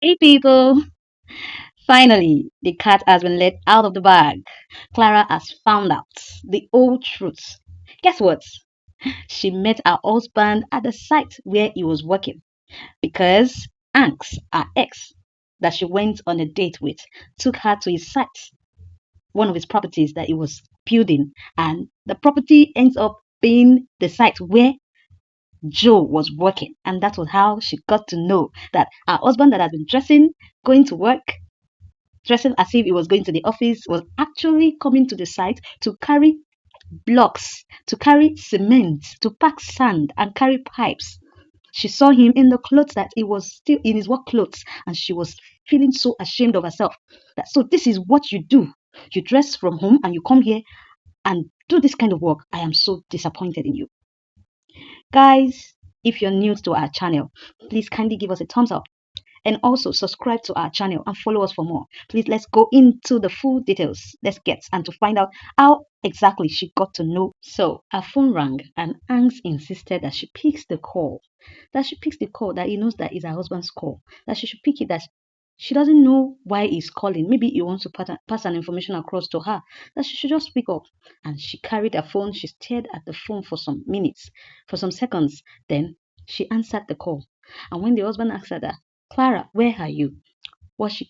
Hey people! Finally, the cat has been let out of the bag. Clara has found out the whole truth. Guess what? She met her husband at the site where he was working because Anks, her ex, that she went on a date with, took her to his site, one of his properties that he was building, and the property ends up being the site where Joe was working, and that was how she got to know that her husband that had been going to work, dressing as if he was going to the office, was actually coming to the site to carry blocks, to carry cement, to pack sand, and carry pipes. She saw him in the clothes that he was still in his work clothes, and she was feeling so ashamed of herself. That so this is what you do. You dress from home and you come here and do this kind of work. I am so disappointed in you. Guys, if you're new to our channel, please kindly give us a thumbs up and also subscribe to our channel and follow us for more. Please let's go into the full details. Let's get and to find out how exactly she got to know. So her phone rang and Angs insisted that she picks the call. That he knows that is her husband's call. That she should pick it, that she doesn't know why he's calling. Maybe he wants to pass an information across to her. That she should just pick up. And she carried her phone. She stared at the phone for some minutes, for some seconds. Then she answered the call. And when the husband asked her that, Clara, where are you? What she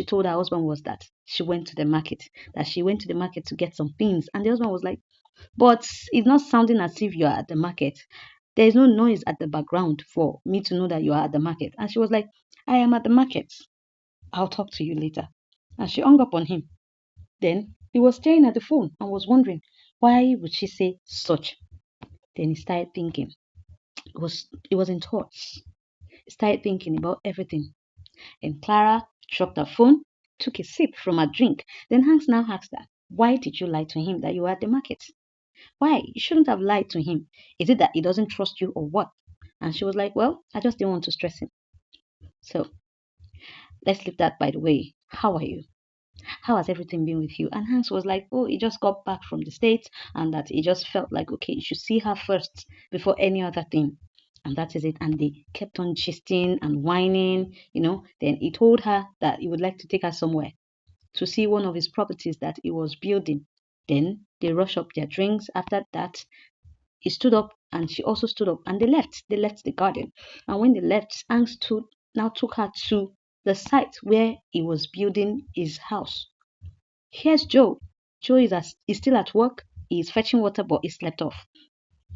told her husband was that she went to the market. That she went to the market to get some things. And the husband was like, but it's not sounding as if you are at the market. There is no noise at the background for me to know that you are at the market. And she was like, I am at the market. I'll talk to you later. And she hung up on him. Then he was staring at the phone and was wondering why would she say such. Then he started thinking. It was in thoughts. He started thinking about everything. And Clara dropped her phone, took a sip from her drink. Then Hanks now asked her, why did you lie to him that you were at the market? Why? You shouldn't have lied to him. Is it that he doesn't trust you or what? And she was like, well, I just didn't want to stress him. So let's leave that by the way. How are you? How has everything been with you? And Hans was like, oh, he just got back from the States and that he just felt like, okay, you should see her first before any other thing. And that is it. And they kept on gisting and whining. Then he told her that he would like to take her somewhere to see one of his properties that he was building. Then they rushed up their drinks. After that, he stood up and she also stood up and they left. They left the garden. And when they left, now took her to the site where he was building his house. Here's Joe. Joe is still at work. He's fetching water, but he slept off.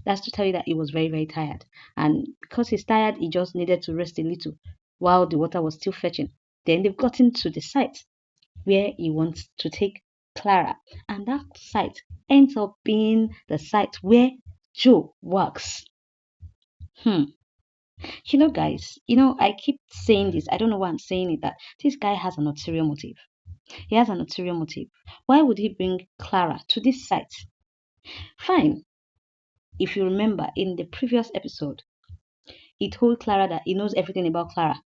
That's to tell you that he was very, very tired. And because he's tired, he just needed to rest a little while the water was still fetching. Then they've gotten to the site where he wants to take Clara. And that site ends up being the site where Joe works. Hmm. Guys, I keep saying this. I don't know why I'm saying it, that this guy has an ulterior motive. He has an ulterior motive. Why would he bring Clara to this site? Fine. If you remember in the previous episode, he told Clara that he knows everything about Clara.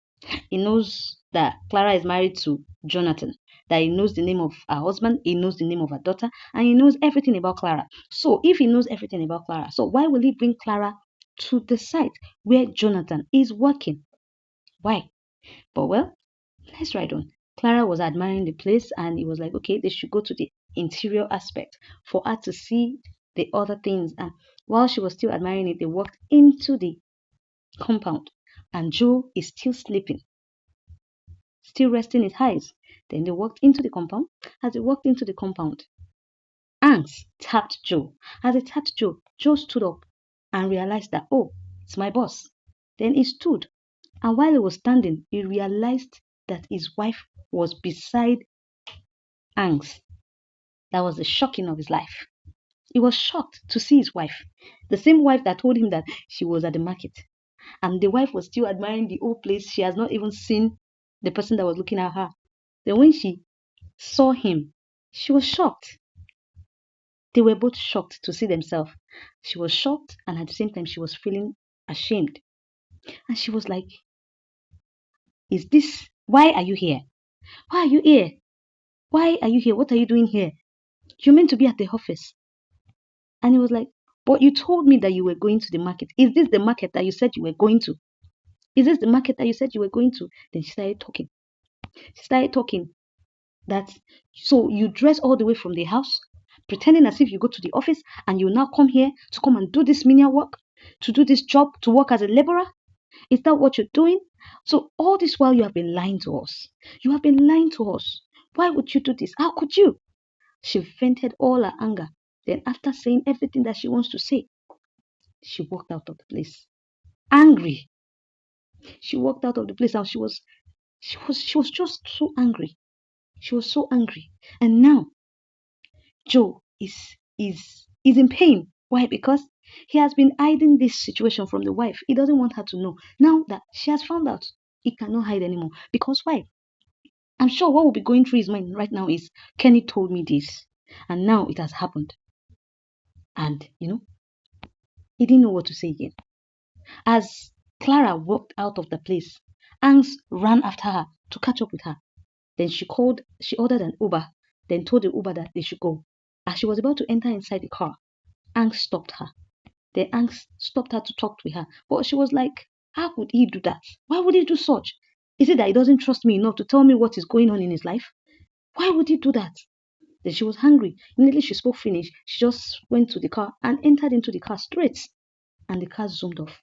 He knows that Clara is married to Jonathan, that he knows the name of her husband, he knows the name of her daughter, and he knows everything about Clara. So if he knows everything about Clara, so why will he bring Clara to the site where Jonathan is working? Why? But well, let's ride on. Clara was admiring the place and it was like, okay, they should go to the interior aspect for her to see the other things. And while she was still admiring it, they walked into the compound and Joe is still sleeping, still resting his eyes. Then they walked into the compound. As they walked into the compound, Ants tapped Joe. As they tapped Joe, Joe stood up and realized that, oh, it's my boss. Then he stood. And while he was standing, he realized that his wife was beside Angst. That was the shocking of his life. He was shocked to see his wife, the same wife that told him that she was at the market. And the wife was still admiring the old place. She has not even seen the person that was looking at her. Then when she saw him, she was shocked. They were both shocked to see themselves. She was shocked and at the same time she was feeling ashamed. And she was like, why are you here? Why are you here? Why are you here? What are you doing here? You're meant to be at the office. And he was like, but you told me that you were going to the market. Is this the market that you said you were going to? Is this the market that you said you were going to? Then she started talking. She started talking that so you dress all the way from the house, pretending as if you go to the office, and you now come here to come and do this menial work, to do this job, to work as a laborer. Is that what you're doing? So all this while you have been lying to us. You have been lying to us. Why would you do this? How could you? She vented all her anger. Then after saying everything that she wants to say, she walked out of the place. Angry. She walked out of the place and she was just so angry. She was so angry. And now Joe is in pain. Why? Because he has been hiding this situation from the wife. He doesn't want her to know. Now that she has found out, he cannot hide anymore. Because why? I'm sure what will be going through his mind right now is Kenny told me this, and now it has happened. And he didn't know what to say again. As Clara walked out of the place, Angst ran after her to catch up with her. Then she ordered an Uber, then told the Uber that they should go. As she was about to enter inside the car, Angst stopped her. Then Angst stopped her to talk with her. But she was like, how could he do that? Why would he do such? Is it that he doesn't trust me enough to tell me what is going on in his life? Why would he do that? Then she was hungry. Immediately she spoke Finnish. She just went to the car and entered into the car straight. And the car zoomed off.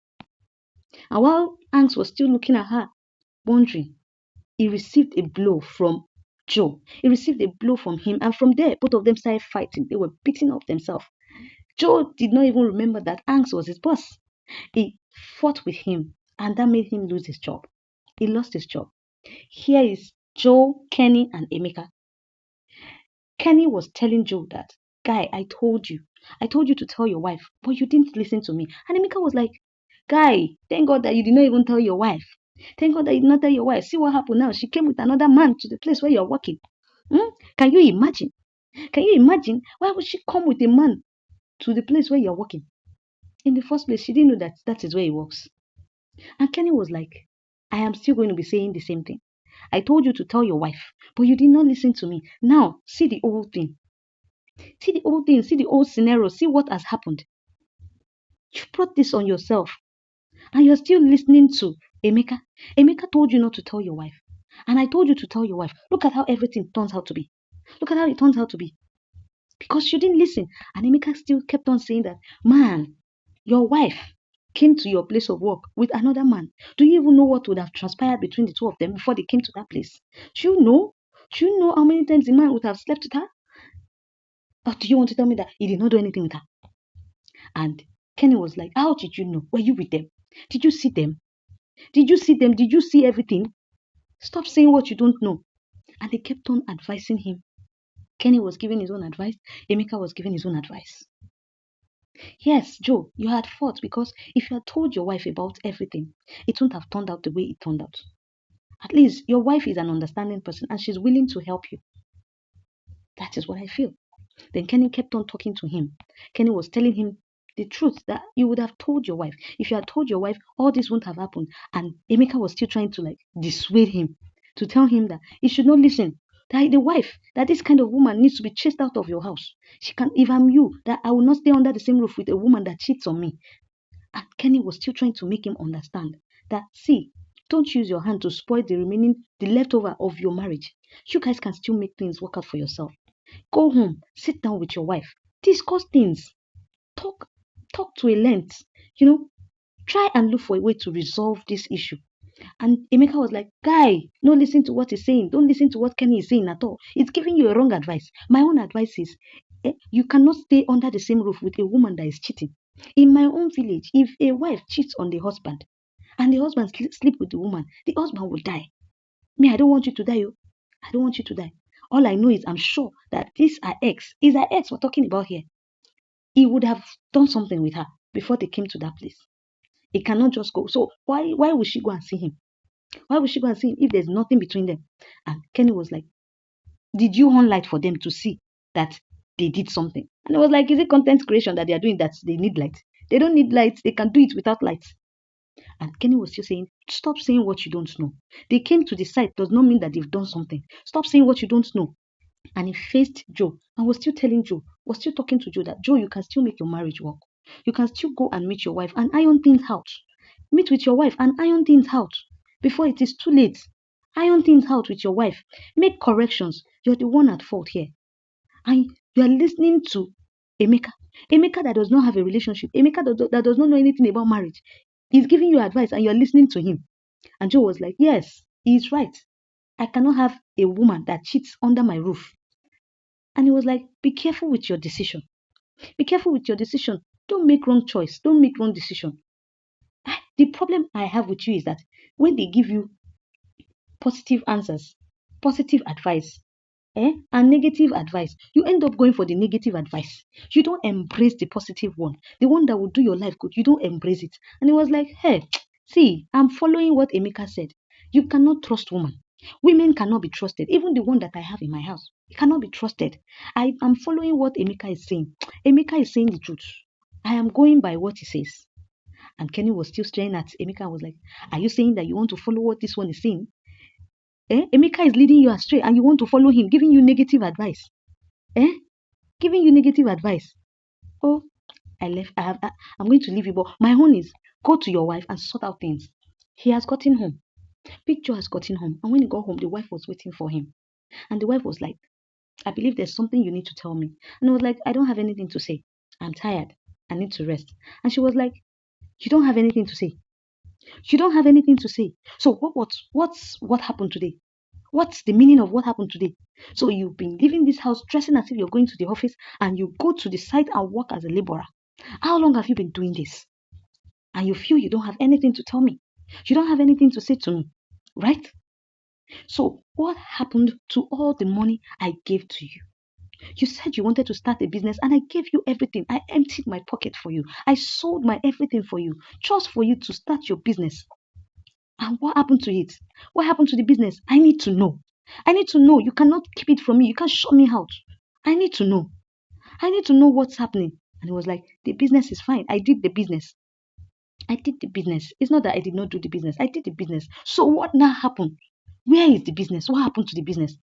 And while Angst was still looking at her, wondering, he received a blow from Joe. He received a blow from him. And from there, both of them started fighting. They were beating up themselves. Joe did not even remember that Angst was his boss. He fought with him, and that made him lose his job. He lost his job. Here is Joe, Kenny, and Emeka. Kenny was telling Joe that, guy, I told you to tell your wife, but you didn't listen to me. And Emeka was like, guy, thank God that you did not even tell your wife. Thank God that you did not tell your wife. See what happened now. She came with another man to the place where you're working. Can you imagine? Can you imagine? Why would she come with a man to the place where you're working? In the first place, she didn't know that that is where he works. And Kenny was like, I am still going to be saying the same thing. I told you to tell your wife, but you did not listen to me. Now, see the old thing. See the old thing. See the old scenario. See what has happened. You brought this on yourself. And you're still listening to Emeka. Emeka told you not to tell your wife. And I told you to tell your wife. Look at how everything turns out to be. Look at how it turns out to be. Because you didn't listen. And Emeka still kept on saying that, man, your wife came to your place of work with another man. Do you even know what would have transpired between the two of them before they came to that place? Do you know? Do you know how many times the man would have slept with her? Or do you want to tell me that he did not do anything with her? And Kenny was like, how did you know? Were you with them? Did you see them? Did you see them? Did you see everything? Stop saying what you don't know. And they kept on advising him. Kenny was giving his own advice. Emeka was giving his own advice. Yes, Joe, you had fought because if you had told your wife about everything, it wouldn't have turned out the way it turned out. At least your wife is an understanding person and she's willing to help you. That is what I feel. Then Kenny kept on talking to him. Kenny was telling him the truth that you would have told your wife. If you had told your wife, all this wouldn't have happened. And Emeka was still trying to dissuade him, to tell him that he should not listen. That the wife, that this kind of woman needs to be chased out of your house. She can, if I'm you, that I will not stay under the same roof with a woman that cheats on me. And Kenny was still trying to make him understand that, see, don't use your hand to spoil the leftover of your marriage. You guys can still make things work out for yourself. Go home, sit down with your wife, discuss things, talk to a length, try and look for a way to resolve this issue. And Emeka was like, guy, no listen to what he's saying. Don't listen to what Kenny is saying at all. It's giving you a wrong advice. My own advice is, you cannot stay under the same roof with a woman that is cheating. In my own village, if a wife cheats on the husband and the husband sleep with the woman, the husband will die. Me, I don't want you to die. I don't want you to die. All I know is I'm sure that this is our ex we're talking about here. He would have done something with her before they came to that place. He cannot just go. So why would she go and see him? Why would she go and see him if there's nothing between them? And Kenny was like, did you on light for them to see that they did something? And it was like, is it content creation that they are doing that they need light? They don't need lights. They can do it without lights. And Kenny was still saying, stop saying what you don't know. They came to the site does not mean that they've done something. Stop saying what you don't know. And he faced Joe and was still telling Joe, was still talking to Joe that, Joe, you can still make your marriage work. You can still go and meet your wife and iron things out. Meet with your wife and iron things out before it is too late. Iron things out with your wife. Make corrections. You're the one at fault here. And you are listening to Emeka. Emeka that does not have a relationship. Emeka that does not know anything about marriage. He's giving you advice and you're listening to him. And Joe was like, yes, he's right. I cannot have a woman that cheats under my roof. And he was like, be careful with your decision. Be careful with your decision. Don't make wrong choice. Don't make wrong decision. The problem I have with you is that when they give you positive answers, positive advice, and negative advice, you end up going for the negative advice. You don't embrace the positive one, the one that will do your life good. You don't embrace it. And he was like, hey, see, I'm following what Emeka said. You cannot trust women. Women cannot be trusted. Even the one that I have in my house, it cannot be trusted. I am following what Emeka is saying. Emeka is saying the truth. I am going by what he says. And Kenny was still staring at Emeka and was like, are you saying that you want to follow what this one is saying? Emeka is leading you astray and you want to follow him, giving you negative advice. Giving you negative advice. Oh, I'm going to leave you, but my own is go to your wife and sort out things. He has gotten home. Big Joe has gotten home. And when he got home, the wife was waiting for him. And the wife was like, I believe there's something you need to tell me. And he was like, I don't have anything to say. I'm tired. I need to rest. And she was like, you don't have anything to say. You don't have anything to say. So what happened today? What's the meaning of what happened today? So you've been leaving this house dressing as if you're going to the office and you go to the site and work as a laborer. How long have you been doing this? And you feel you don't have anything to tell me. You don't have anything to say to me, right? So what happened to all the money I gave to you? You said you wanted to start a business and I gave you everything. I emptied my pocket for you. I sold my everything for you, just for you to start your business. And what happened to it? What happened to the business? I need to know. I need to know. You cannot keep it from me. You can't shut me out. I need to know. I need to know what's happening. And he was like, the business is fine. I did the business. I did the business. It's not that I did not do the business. I did the business. So what now happened? Where is the business? What happened to the business?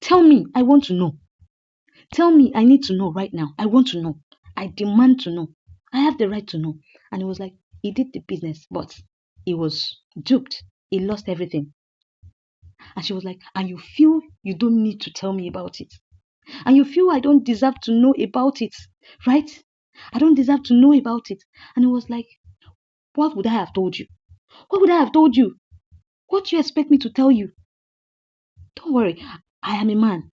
Tell me. I want to know. Tell me. I need to know right now. I want to know. I demand to know. I have the right to know. And he was like, he did the business, but he was duped. He lost everything. And she was like, and you feel you don't need to tell me about it. And you feel I don't deserve to know about it, right? I don't deserve to know about it. And it was like, what would I have told you? What would I have told you? What do you expect me to tell you? Don't worry, I am a man.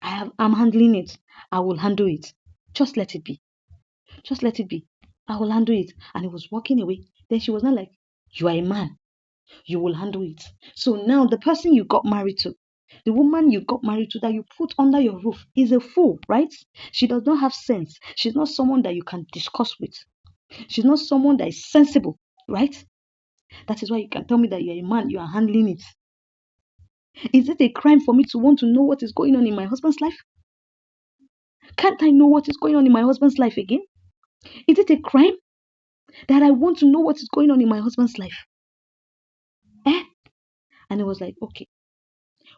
I'm handling it. I will handle it. Just let it be. Just let it be. I will handle it. And he was walking away. Then she was not like, you are a man. You will handle it. So now the person you got married to, the woman you got married to that you put under your roof is a fool, right? She does not have sense. She's not someone that you can discuss with. She's not someone that is sensible, right? That is why you can tell me that you're a man, you are handling it. Is it a crime for me to want to know what is going on in my husband's life? Can't I know what is going on in my husband's life again? Is it a crime that I want to know what is going on in my husband's life? Eh? And it was like, okay,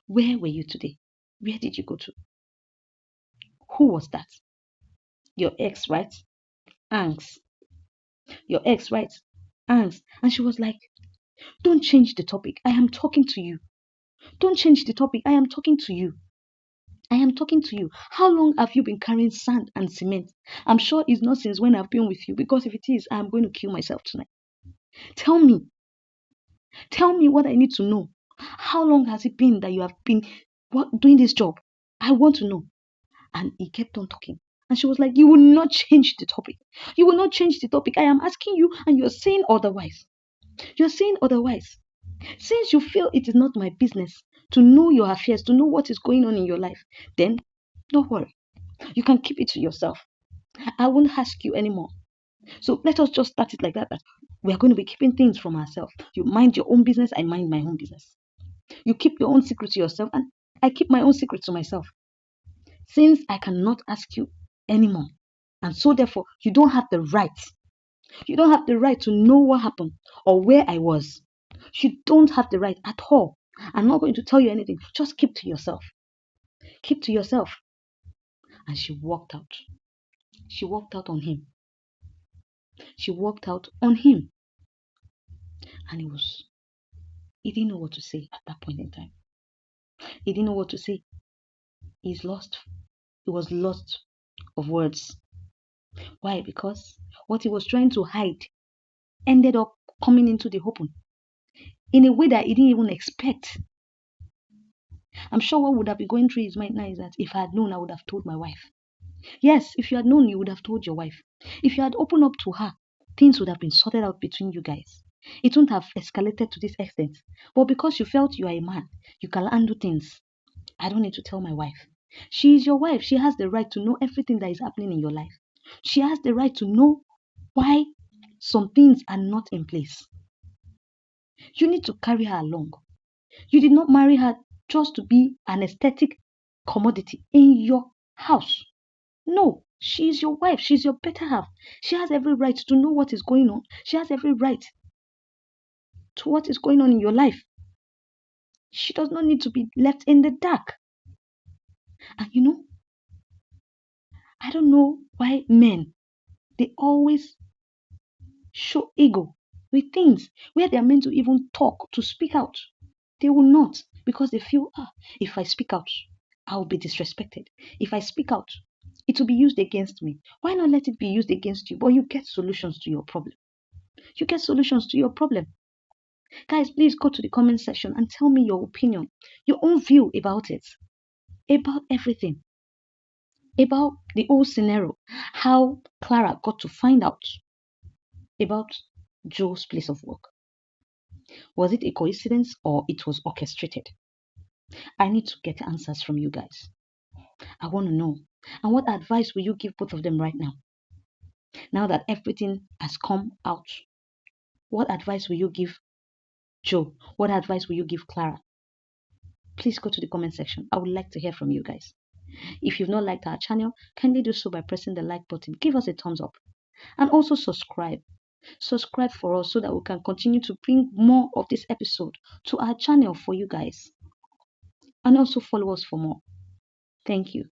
where were you today? Where did you go to? Who was that? Your ex, right? Angst. Your ex, right? Angst. And she was like, don't change the topic. I am talking to you. Don't change the topic. I am talking to you. I am talking to you. How long have you been carrying sand and cement? I'm sure it's not since when I've been with you, because if it is, I'm going to kill myself tonight. Tell me. Tell me what I need to know. How long has it been that you have been doing this job? I want to know. And he kept on talking. And she was like, you will not change the topic. You will not change the topic. I am asking you and you're saying otherwise. You're saying otherwise. Since you feel it is not my business to know your affairs, to know what is going on in your life, then don't worry. You can keep it to yourself. I won't ask you anymore. So let us just start it like that. We are going to be keeping things from ourselves. You mind your own business, I mind my own business. You keep your own secret to yourself, and I keep my own secret to myself. Since I cannot ask you anymore, and so therefore you don't have the right. You don't have the right to know what happened or where I was. You don't have the right at all. I'm not going to tell you anything. Just keep to yourself. Keep to yourself. And she walked out. She walked out on him. She walked out on him. And he didn't know what to say at that point in time. He didn't know what to say. He's lost. He was lost of words. Why? Because what he was trying to hide ended up coming into the open in a way that he didn't even expect. I'm sure what would have been going through his mind now is that if I had known, I would have told my wife. Yes, if you had known, you would have told your wife. If you had opened up to her, things would have been sorted out between you guys. It wouldn't have escalated to this extent. But because you felt you are a man, you can handle things. I don't need to tell my wife. She is your wife. She has the right to know everything that is happening in your life. She has the right to know why some things are not in place. You need to carry her along. You did not marry her just to be an aesthetic commodity in your house. No, she is your wife. She's your better half. She has every right to know what is going on. She has every right to what is going on in your life. She does not need to be left in the dark. And I don't know why men, they always show ego with things where they are meant to even talk, to speak out. They will not because they feel, if I speak out, I will be disrespected. If I speak out, it will be used against me. Why not let it be used against you? But you get solutions to your problem. You get solutions to your problem. Guys, please go to the comment section and tell me your opinion, your own view about it, about everything, about the whole scenario, how Clara got to find out about Joe's place of work. Was it a coincidence or it was orchestrated? I need to get answers from you guys. I want to know. And what advice will you give both of them right now? Now that everything has come out, what advice will you give Joe? What advice will you give Clara? Please go to the comment section. I would like to hear from you guys. If you've not liked our channel, kindly do so by pressing the like button. Give us a thumbs up. And also subscribe. Subscribe for us so that we can continue to bring more of this episode to our channel for you guys. And also follow us for more. Thank you.